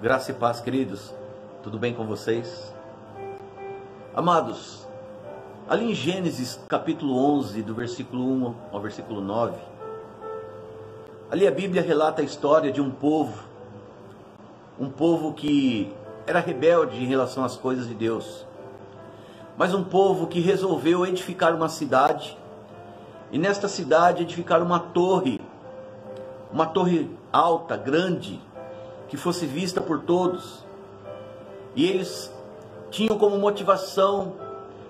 Graça e paz, queridos. Tudo bem com vocês? Amados, ali em Gênesis capítulo 11, do versículo 1 ao versículo 9, ali a Bíblia relata a história de um povo que era rebelde em relação às coisas de Deus, mas um povo que resolveu edificar uma cidade, e nesta cidade edificar uma torre alta, grande, que fosse vista por todos. E eles tinham como motivação,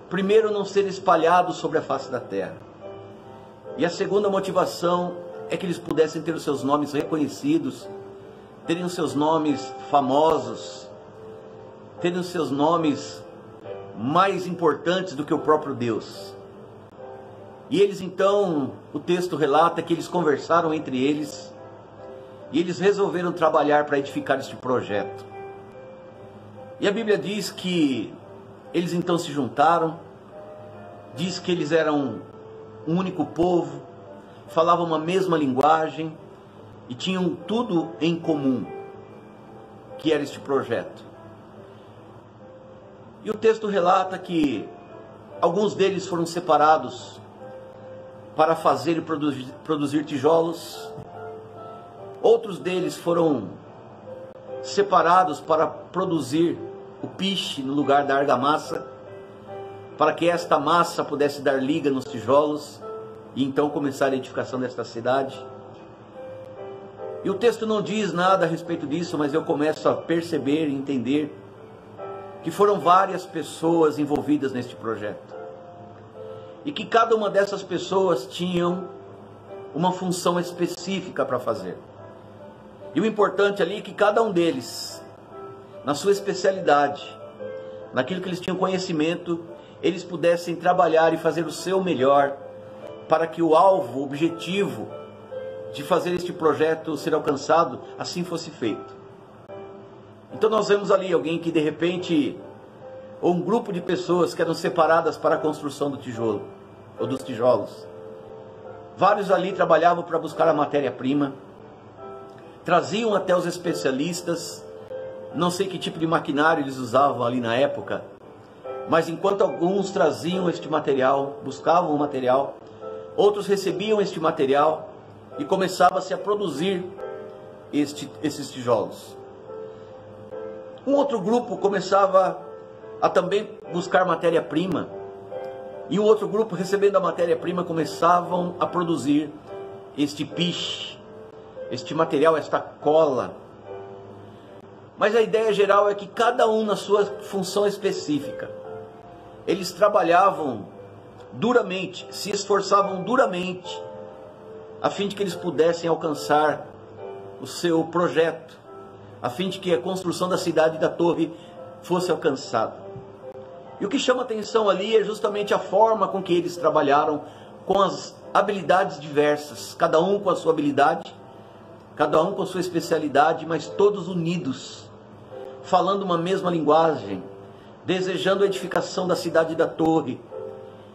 primeiro, não ser espalhados sobre a face da terra, e a segunda motivação é que eles pudessem ter os seus nomes reconhecidos, terem os seus nomes famosos, terem os seus nomes mais importantes do que o próprio Deus. E eles então, o texto relata que eles conversaram entre eles, e eles resolveram trabalhar para edificar este projeto. E a Bíblia diz que eles então se juntaram, diz que eles eram um único povo, falavam uma mesma linguagem e tinham tudo em comum, que era este projeto. E o texto relata que alguns deles foram separados para fazer e produzir tijolos. Outros deles foram separados para produzir o piche no lugar da argamassa, para que esta massa pudesse dar liga nos tijolos e então começar a edificação desta cidade. E o texto não diz nada a respeito disso, mas eu começo a perceber e entender que foram várias pessoas envolvidas neste projeto, e que cada uma dessas pessoas tinham uma função específica para fazer. E o importante ali é que cada um deles, na sua especialidade, naquilo que eles tinham conhecimento, eles pudessem trabalhar e fazer o seu melhor para que o alvo, o objetivo de fazer este projeto ser alcançado, assim fosse feito. Então nós vemos ali alguém que de repente, ou um grupo de pessoas que eram separadas para a construção do tijolo, ou dos tijolos. Vários ali trabalhavam para buscar a matéria-prima, traziam até os especialistas, não sei que tipo de maquinário eles usavam ali na época, mas enquanto alguns traziam este material, buscavam o material, outros recebiam este material e começava-se a produzir esses tijolos. Um outro grupo começava a também buscar matéria-prima, e um outro grupo, recebendo a matéria-prima, começavam a produzir este piche, este material, esta cola. Mas a ideia geral é que cada um na sua função específica, eles trabalhavam duramente, se esforçavam duramente, a fim de que eles pudessem alcançar o seu projeto, a fim de que a construção da cidade e da torre fosse alcançada. E o que chama atenção ali é justamente a forma com que eles trabalharam, com as habilidades diversas, cada um com a sua habilidade, cada um com a sua especialidade, mas todos unidos, falando uma mesma linguagem, desejando a edificação da cidade e da torre.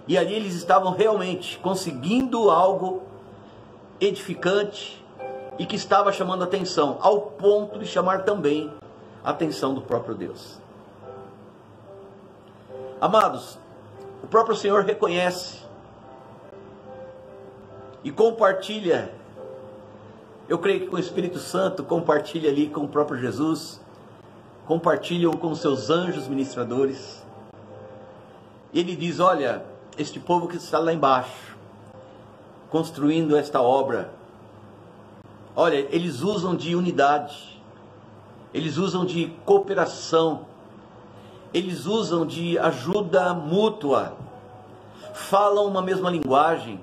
E ali eles estavam realmente conseguindo algo edificante e que estava chamando a atenção, ao ponto de chamar também a atenção do próprio Deus. Amados, o próprio Senhor reconhece e compartilha. Eu creio que com o Espírito Santo compartilha ali com o próprio Jesus, compartilham com os seus anjos ministradores. Ele diz: olha, este povo que está lá embaixo, construindo esta obra, olha, eles usam de unidade, eles usam de cooperação, eles usam de ajuda mútua, falam uma mesma linguagem,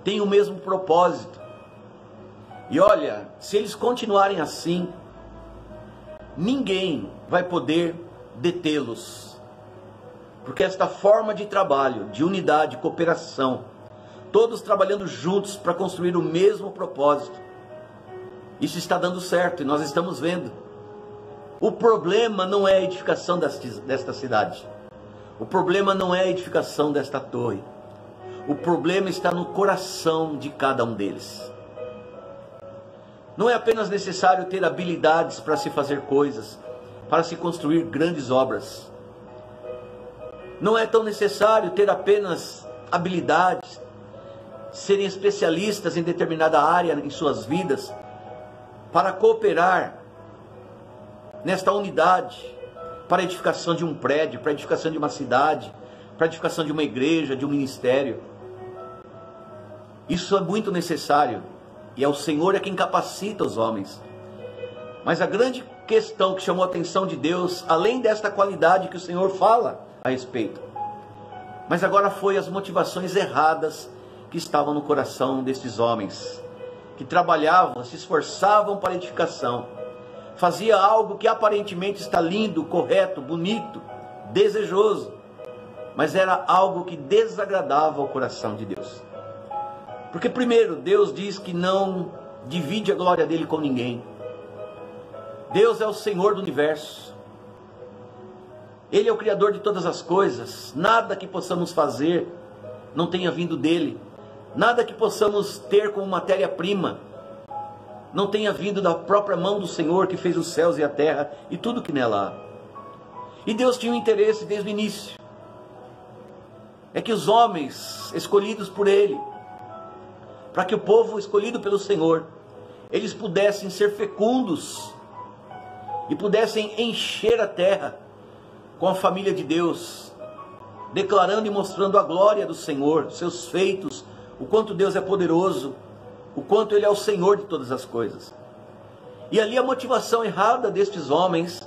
têm o mesmo propósito. E olha, se eles continuarem assim, ninguém vai poder detê-los, porque esta forma de trabalho, de unidade, cooperação, todos trabalhando juntos para construir o mesmo propósito, isso está dando certo e nós estamos vendo. O problema não é a edificação desta cidade, o problema não é a edificação desta torre, o problema está no coração de cada um deles. Não é apenas necessário ter habilidades para se fazer coisas, para se construir grandes obras. Não é tão necessário ter apenas habilidades, serem especialistas em determinada área em suas vidas, para cooperar nesta unidade, para a edificação de um prédio, para a edificação de uma cidade, para a edificação de uma igreja, de um ministério. Isso é muito necessário, e é o Senhor quem capacita os homens. Mas a grande questão que chamou a atenção de Deus, além desta qualidade que o Senhor fala a respeito, mas agora foi as motivações erradas que estavam no coração destes homens, que trabalhavam, se esforçavam para a edificação, fazia algo que aparentemente está lindo, correto, bonito, desejoso, mas era algo que desagradava ao coração de Deus. Porque primeiro, Deus diz que não divide a glória dele com ninguém. Deus é o Senhor do universo. Ele é o Criador de todas as coisas. Nada que possamos fazer não tenha vindo dele. Nada que possamos ter como matéria-prima não tenha vindo da própria mão do Senhor, que fez os céus e a terra e tudo que nela há. E Deus tinha um interesse desde o início. É que os homens escolhidos por Ele, para que o povo escolhido pelo Senhor, eles pudessem ser fecundos e pudessem encher a terra com a família de Deus, declarando e mostrando a glória do Senhor, seus feitos, o quanto Deus é poderoso, o quanto Ele é o Senhor de todas as coisas. E ali a motivação errada destes homens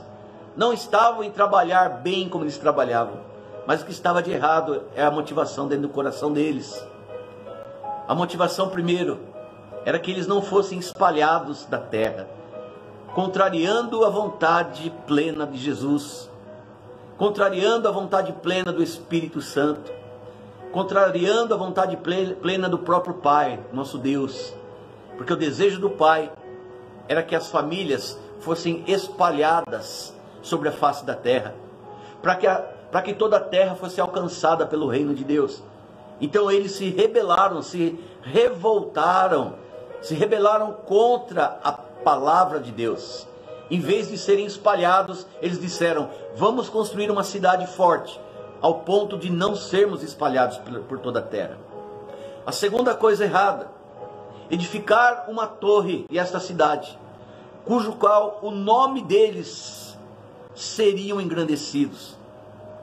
não estava em trabalhar bem como eles trabalhavam, mas o que estava de errado é a motivação dentro do coração deles. A motivação primeiro era que eles não fossem espalhados da terra, contrariando a vontade plena de Jesus, contrariando a vontade plena do Espírito Santo, contrariando a vontade plena do próprio Pai, nosso Deus. Porque o desejo do Pai era que as famílias fossem espalhadas sobre a face da terra, para que toda a terra fosse alcançada pelo reino de Deus. Então eles se rebelaram, se rebelaram contra a palavra de Deus. Em vez de serem espalhados, eles disseram: vamos construir uma cidade forte, ao ponto de não sermos espalhados por toda a terra. A segunda coisa errada: edificar uma torre e esta cidade, cujo qual o nome deles seriam engrandecidos,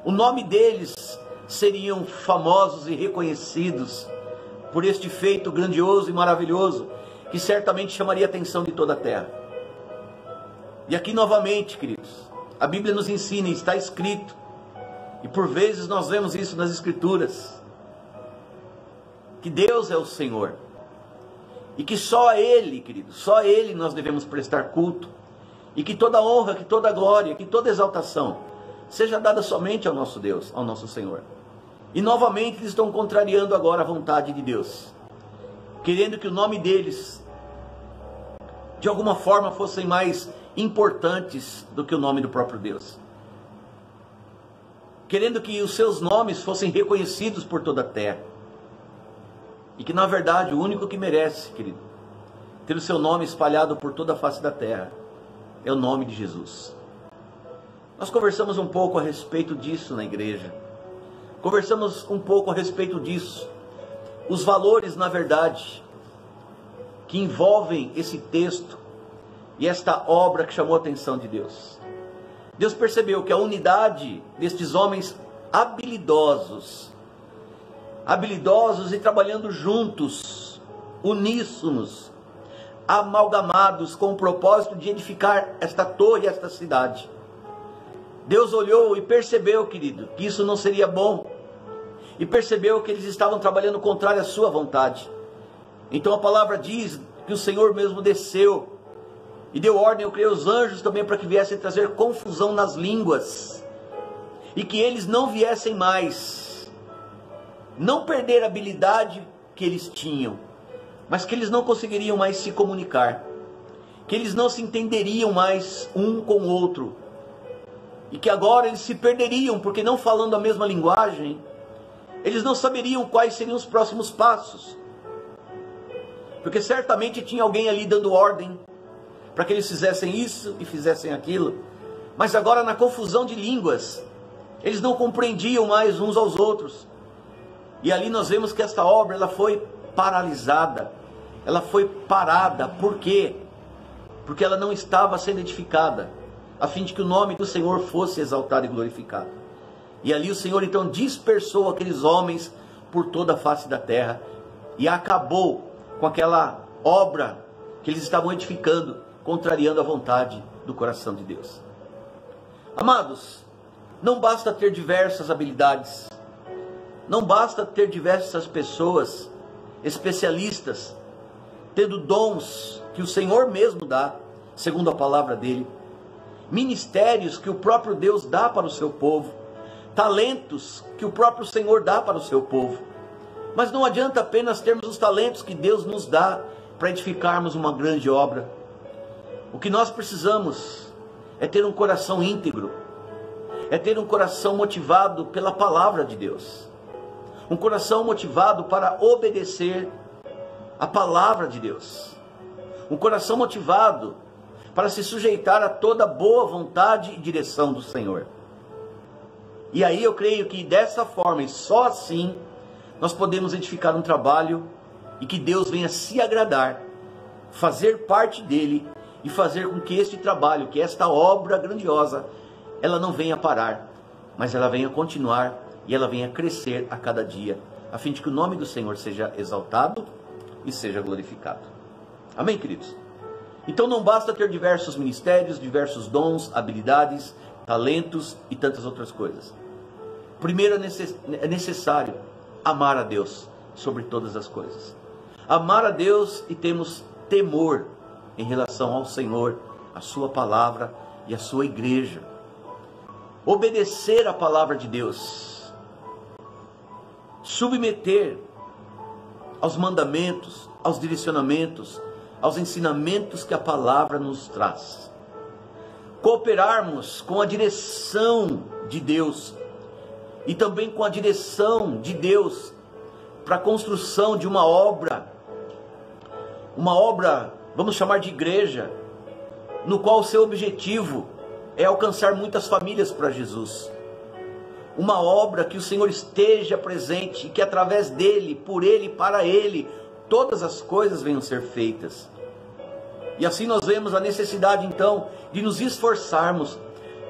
o nome deles seriam famosos e reconhecidos por este feito grandioso e maravilhoso, que certamente chamaria a atenção de toda a terra. E aqui novamente, queridos, a Bíblia nos ensina, e está escrito, e por vezes nós vemos isso nas Escrituras, que Deus é o Senhor, e que só a Ele, queridos, só a Ele nós devemos prestar culto, e que toda honra, que toda glória, que toda exaltação seja dada somente ao nosso Deus, ao nosso Senhor. E novamente eles estão contrariando agora a vontade de Deus, querendo que o nome deles de alguma forma fossem mais importantes do que o nome do próprio Deus, querendo que os seus nomes fossem reconhecidos por toda a terra, e que na verdade o único que merece, querido, ter o seu nome espalhado por toda a face da terra é o nome de Jesus. Nós conversamos um pouco a respeito disso na igreja, conversamos um pouco a respeito disso, os valores na verdade que envolvem esse texto e esta obra que chamou a atenção de Deus. Deus percebeu que a unidade destes homens habilidosos e trabalhando juntos, uníssonos, amalgamados com o propósito de edificar esta torre e esta cidade. Deus olhou e percebeu, querido, que isso não seria bom, e percebeu que eles estavam trabalhando contrário à sua vontade. Então a palavra diz que o Senhor mesmo desceu e deu ordem, eu creio, aos anjos também, para que viessem trazer confusão nas línguas, e que eles não viessem mais, não perder a habilidade que eles tinham, mas que eles não conseguiriam mais se comunicar, que eles não se entenderiam mais um com o outro, e que agora eles se perderiam, porque não falando a mesma linguagem, eles não saberiam quais seriam os próximos passos, porque certamente tinha alguém ali dando ordem, para que eles fizessem isso e fizessem aquilo. Mas agora, na confusão de línguas, eles não compreendiam mais uns aos outros. E ali nós vemos que esta obra ela foi paralisada, ela foi parada. Por quê? Porque ela não estava sendo edificada, a fim de que o nome do Senhor fosse exaltado e glorificado. E ali o Senhor então dispersou aqueles homens por toda a face da terra e acabou com aquela obra que eles estavam edificando, contrariando a vontade do coração de Deus. Amados, não basta ter diversas habilidades, não basta ter diversas pessoas especialistas, tendo dons que o Senhor mesmo dá, segundo a palavra dele, ministérios que o próprio Deus dá para o seu povo, talentos que o próprio Senhor dá para o seu povo. Mas não adianta apenas termos os talentos que Deus nos dá para edificarmos uma grande obra. O que nós precisamos é ter um coração íntegro, é ter um coração motivado pela palavra de Deus, um coração motivado para obedecer a palavra de Deus, um coração motivado para se sujeitar a toda boa vontade e direção do Senhor. E aí eu creio que dessa forma e só assim nós podemos edificar um trabalho e que Deus venha se agradar, fazer parte dele e fazer com que este trabalho, que esta obra grandiosa, ela não venha parar, mas ela venha continuar e ela venha crescer a cada dia, a fim de que o nome do Senhor seja exaltado e seja glorificado. Amém, queridos? Então não basta ter diversos ministérios, diversos dons, habilidades, talentos e tantas outras coisas. Primeiro é necessário amar a Deus sobre todas as coisas. Amar a Deus e temos temor em relação ao Senhor, a sua palavra e a sua igreja. Obedecer a palavra de Deus. Submeter aos mandamentos, aos direcionamentos, aos ensinamentos que a palavra nos traz. Cooperarmos com a direção de Deus e também com a direção de Deus para a construção de uma obra, vamos chamar de igreja, no qual o seu objetivo é alcançar muitas famílias para Jesus. Uma obra que o Senhor esteja presente e que através dele, por ele e para ele, todas as coisas venham ser feitas. E assim nós vemos a necessidade então de nos esforçarmos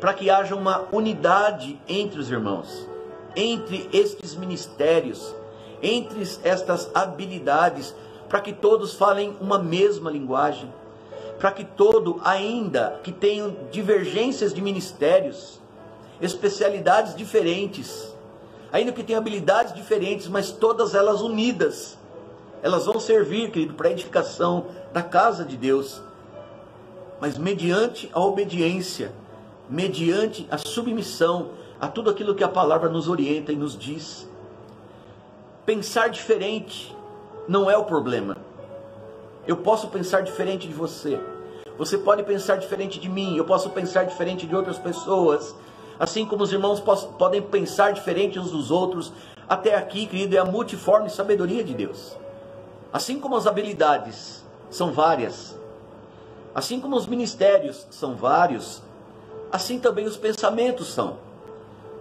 para que haja uma unidade entre os irmãos, entre estes ministérios, entre estas habilidades, para que todos falem uma mesma linguagem, para que ainda que tenham divergências de ministérios, especialidades diferentes, ainda que tenham habilidades diferentes, mas todas elas unidas, elas vão servir, querido, para a edificação da casa de Deus, mas mediante a obediência, mediante a submissão a tudo aquilo que a palavra nos orienta e nos diz. Pensar diferente não é o problema. Eu posso pensar diferente de você, você pode pensar diferente de mim, eu posso pensar diferente de outras pessoas, assim como os irmãos podem pensar diferente uns dos outros. Até aqui, querido, é a multiforme sabedoria de Deus. Assim como as habilidades são várias, assim como os ministérios são vários, assim também os pensamentos são.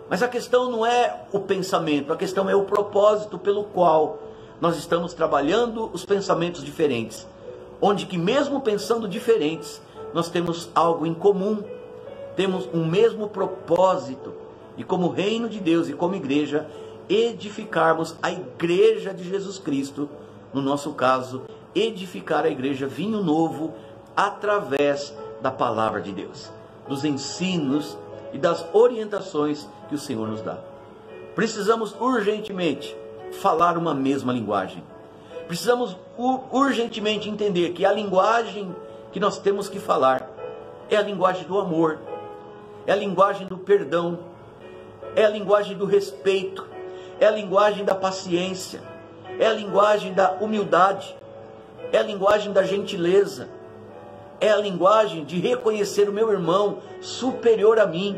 Mas a questão não é o pensamento, a questão é o propósito pelo qual nós estamos trabalhando os pensamentos diferentes, onde que mesmo pensando diferentes, nós temos algo em comum, temos um mesmo propósito, e como reino de Deus e como igreja, edificarmos a igreja de Jesus Cristo, no nosso caso, edificar a igreja Vinho Novo, através da palavra de Deus, dos ensinos e das orientações que o Senhor nos dá. Precisamos urgentemente falar uma mesma linguagem. Precisamos urgentemente entender que a linguagem que nós temos que falar é a linguagem do amor, é a linguagem do perdão, é a linguagem do respeito, é a linguagem da paciência, é a linguagem da humildade, é a linguagem da gentileza, é a linguagem de reconhecer o meu irmão superior a mim,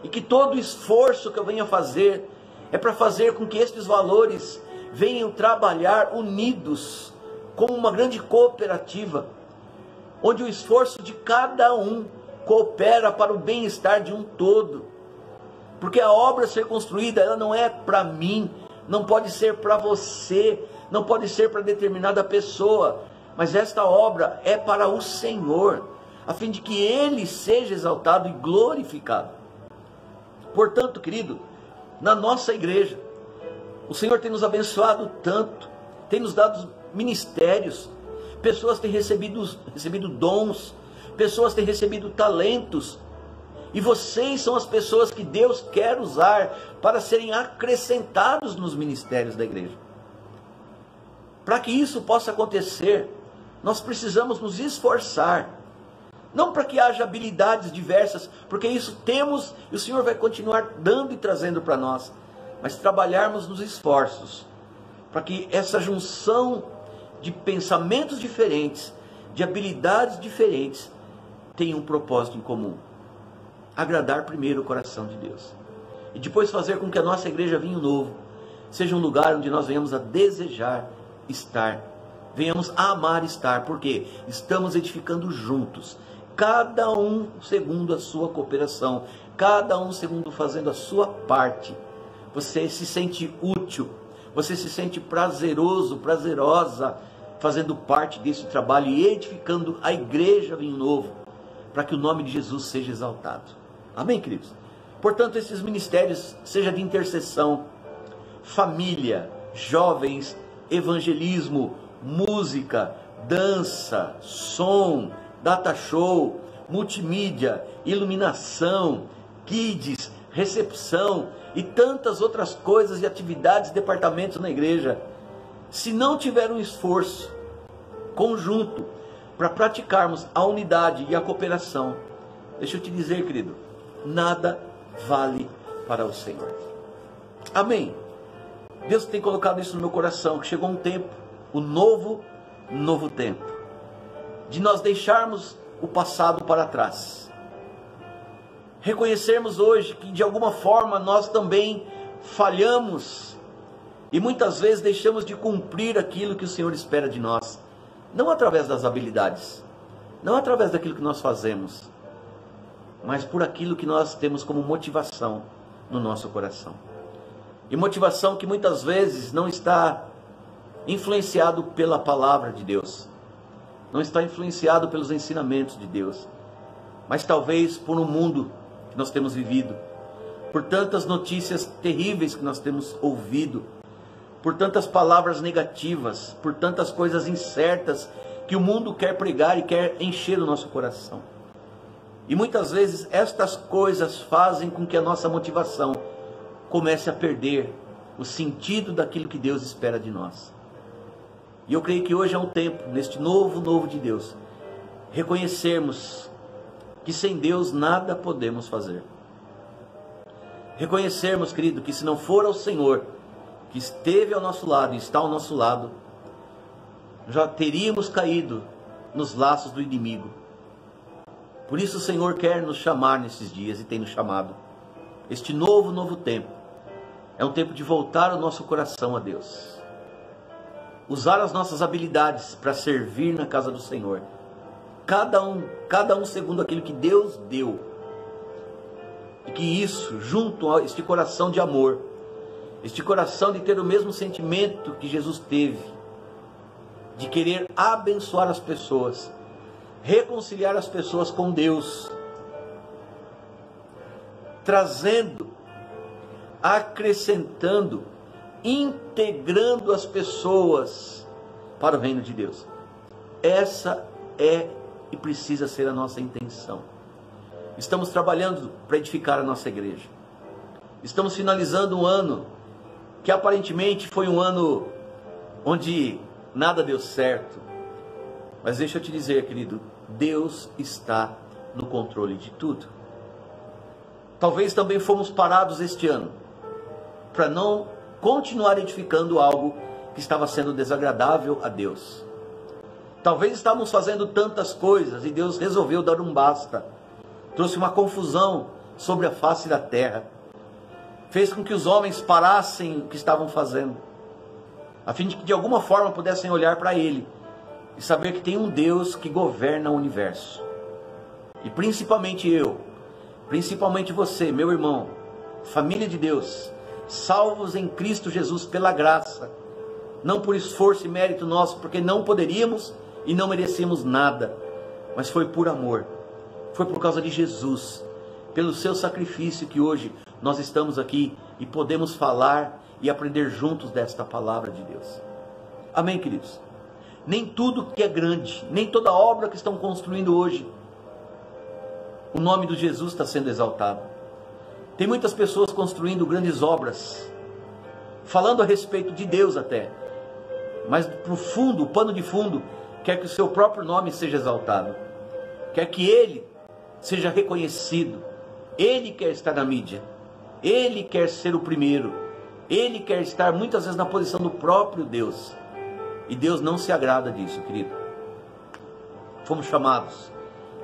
e que todo o esforço que eu venha fazer é para fazer com que estes valores venham trabalhar unidos como uma grande cooperativa, onde o esforço de cada um coopera para o bem-estar de um todo. Porque a obra a ser construída, ela não é para mim, não pode ser para você, não pode ser para determinada pessoa, mas esta obra é para o Senhor, a fim de que Ele seja exaltado e glorificado. Portanto, querido, na nossa igreja, o Senhor tem nos abençoado tanto, tem nos dado ministérios, pessoas têm recebido dons, pessoas têm recebido talentos, e vocês são as pessoas que Deus quer usar para serem acrescentados nos ministérios da igreja. Para que isso possa acontecer, nós precisamos nos esforçar, não para que haja habilidades diversas, porque isso temos e o Senhor vai continuar dando e trazendo para nós, mas trabalharmos nos esforços, para que essa junção de pensamentos diferentes, de habilidades diferentes, tenha um propósito em comum: agradar primeiro o coração de Deus, e depois fazer com que a nossa igreja Vinho Novo seja um lugar onde nós venhamos a desejar estar, venhamos a amar estar, porque estamos edificando juntos, cada um segundo a sua cooperação, cada um segundo fazendo a sua parte. Você se sente útil, você se sente prazeroso, prazerosa, fazendo parte desse trabalho e edificando a igreja Vinho Novo, para que o nome de Jesus seja exaltado. Amém, queridos? Portanto, esses ministérios, seja de intercessão, família, jovens, evangelismo, música, dança, som, data show, multimídia, iluminação, kids, recepção e tantas outras coisas e atividades, departamentos na igreja, se não tiver um esforço conjunto para praticarmos a unidade e a cooperação, deixa eu te dizer, querido, nada vale para o Senhor. Amém? Deus tem colocado isso no meu coração, que chegou um tempo, o novo tempo, de nós deixarmos o passado para trás, reconhecermos hoje que de alguma forma nós também falhamos e muitas vezes deixamos de cumprir aquilo que o Senhor espera de nós, não através das habilidades, não através daquilo que nós fazemos, mas por aquilo que nós temos como motivação no nosso coração. E motivação que muitas vezes não está influenciado pela palavra de Deus, não está influenciado pelos ensinamentos de Deus, mas talvez por um mundo que nós temos vivido, por tantas notícias terríveis que nós temos ouvido, por tantas palavras negativas, por tantas coisas incertas que o mundo quer pregar e quer encher o nosso coração. E muitas vezes estas coisas fazem com que a nossa motivação comece a perder o sentido daquilo que Deus espera de nós. E eu creio que hoje é um tempo, neste novo de Deus, reconhecermos que sem Deus nada podemos fazer. Reconhecermos, querido, que se não for ao Senhor, que esteve ao nosso lado e está ao nosso lado, já teríamos caído nos laços do inimigo. Por isso o Senhor quer nos chamar nesses dias e tem nos chamado. Este novo tempo é um tempo de voltar o nosso coração a Deus, usar as nossas habilidades para servir na casa do Senhor, cada um segundo aquilo que Deus deu, e que isso, junto a este coração de amor, este coração de ter o mesmo sentimento que Jesus teve, de querer abençoar as pessoas, reconciliar as pessoas com Deus, trazendo, acrescentando, integrando as pessoas para o reino de Deus. Essa é e precisa ser a nossa intenção. Estamos trabalhando para edificar a nossa igreja. Estamos finalizando um ano que aparentemente foi um ano onde nada deu certo. Mas deixa eu te dizer, querido, Deus está no controle de tudo. Talvez também fomos parados este ano para não continuar edificando algo que estava sendo desagradável a Deus. Talvez estávamos fazendo tantas coisas e Deus resolveu dar um basta. Trouxe uma confusão sobre a face da terra. Fez com que os homens parassem o que estavam fazendo, a fim de que de alguma forma pudessem olhar para Ele e saber que tem um Deus que governa o universo. E principalmente eu, principalmente você, meu irmão, família de Deus, salvos em Cristo Jesus pela graça, não por esforço e mérito nosso, porque não poderíamos e não merecíamos nada, mas foi por amor, foi por causa de Jesus, pelo seu sacrifício, que hoje nós estamos aqui e podemos falar e aprender juntos desta palavra de Deus. Amém, queridos? Nem tudo que é grande, nem toda obra que estão construindo hoje, o nome de Jesus está sendo exaltado. Tem muitas pessoas construindo grandes obras, falando a respeito de Deus até, mas para o fundo, o pano de fundo, quer que o seu próprio nome seja exaltado, quer que Ele seja reconhecido, Ele quer estar na mídia, Ele quer ser o primeiro, Ele quer estar muitas vezes na posição do próprio Deus, e Deus não se agrada disso, querido. Fomos chamados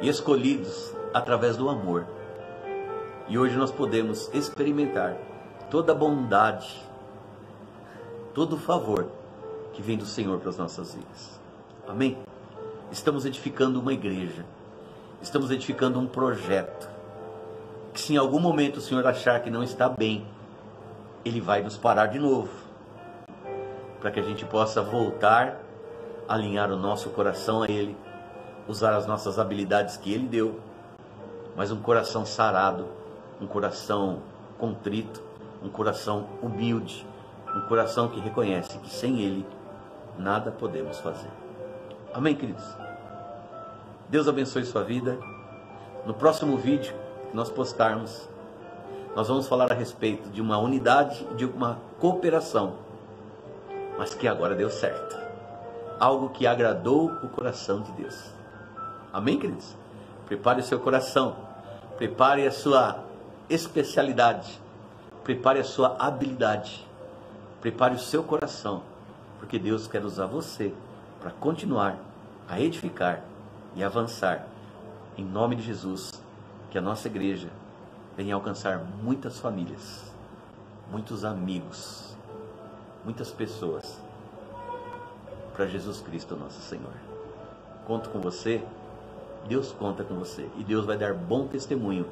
e escolhidos através do amor, e hoje nós podemos experimentar toda a bondade, todo o favor que vem do Senhor para as nossas vidas. Amém? Estamos edificando uma igreja, estamos edificando um projeto, que se em algum momento o Senhor achar que não está bem, Ele vai nos parar de novo, para que a gente possa voltar, alinhar o nosso coração a Ele, usar as nossas habilidades que Ele deu, mas um coração sarado, um coração contrito, um coração humilde, um coração que reconhece que sem Ele nada podemos fazer. Amém, queridos? Deus abençoe sua vida. No próximo vídeo que nós postarmos, nós vamos falar a respeito de uma unidade, de uma cooperação, mas que agora deu certo. Algo que agradou o coração de Deus. Amém, queridos? Prepare o seu coração, prepare a sua especialidade, prepare a sua habilidade, prepare o seu coração, porque Deus quer usar você para continuar a edificar e avançar. Em nome de Jesus, que a nossa igreja venha alcançar muitas famílias, muitos amigos, muitas pessoas, para Jesus Cristo nosso Senhor. Conto com você, Deus conta com você, e Deus vai dar bom testemunho,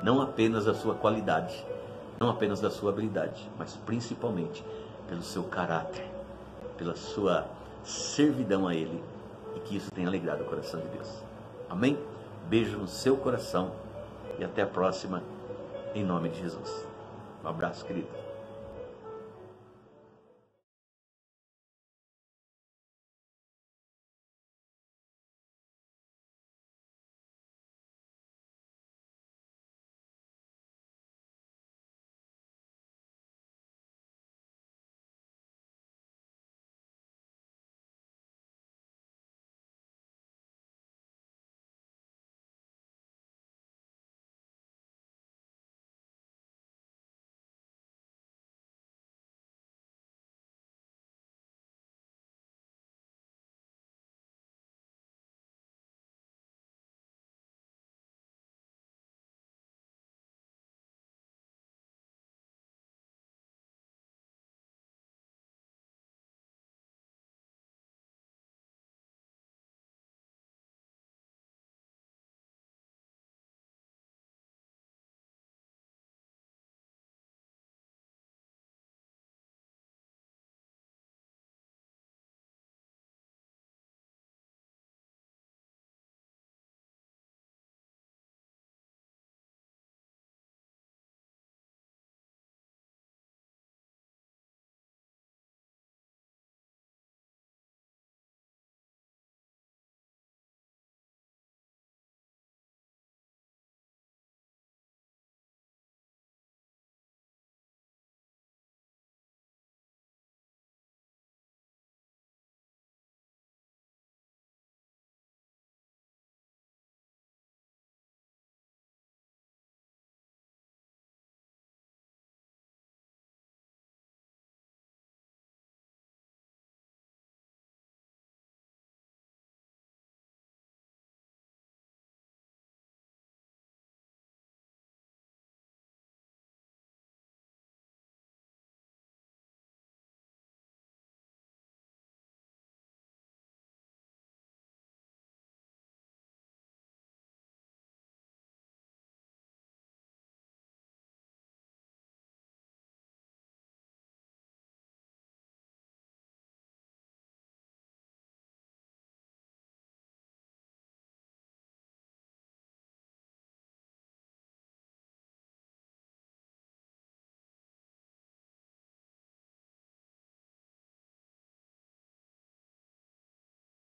não apenas da sua qualidade, não apenas da sua habilidade, mas principalmente pelo seu caráter, pela sua servidão a Ele, e que isso tenha alegrado o coração de Deus. Amém? Beijo no seu coração e até a próxima, em nome de Jesus. Um abraço, querido.